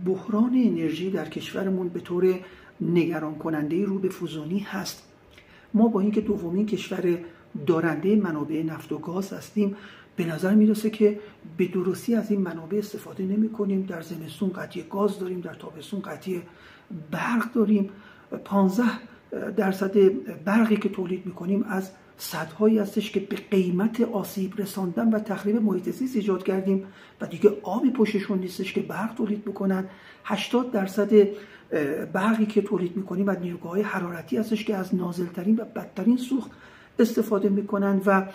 بحران انرژی در کشورمون به طور نگران کننده رو به فزونی هست. ما با اینکه دومین کشور دارنده منابع نفت و گاز هستیم، به نظر میرسه که به درستی از این منابع استفاده نمی کنیم. در زمستون قطعی گاز داریم، در تابستون قطعی برق داریم. 15% برقی که تولید میکنیم از سدهایی هستش که به قیمت آسیب رساندن و تخریب محیط زیست ایجاد کردیم و دیگه آبی پشتشون نیستش که برق تولید بکنن. 80% برقی که تولید میکنیم از نیروگاه‌های حرارتی هستش که از نازلترین و بدترین سوخت استفاده میکنن و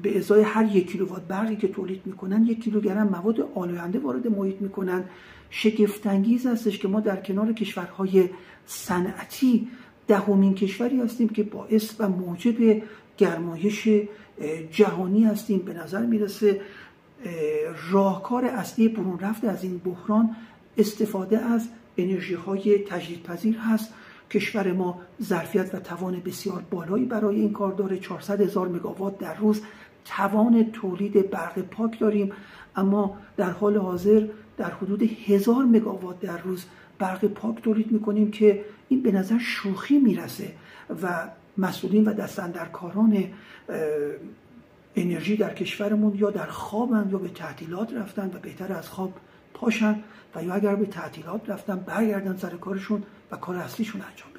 به ازای هر 1 کیلووات برقی که تولید میکنن 1 کیلوگرم مواد آلاینده وارد محیط میکنن. شگفت انگیز هستش که ما در کنار کشورهای صنعتی 10مین کشوری هستیم که باعث و موجب گرمایش جهانی هستیم. به نظر میرسه راهکار اصلی برون رفت از این بحران استفاده از انرژی های تجدیدپذیر هست. کشور ما ظرفیت و توان بسیار بالایی برای این کار داره. 400,000 مگاوات در روز توان تولید برق پاک داریم، اما در حال حاضر در حدود 1000 مگاوات در روز برق پاک تولید میکنیم که این به نظر شوخی میرسه و مسئولین و دستاندرکاران انرژی در کشورمون یا در خوابن یا به تعطیلات رفتن و بهتر از خواب پاشن و یا اگر به تعطیلات رفتن برگردن سر کارشون و کار اصلیشون انجام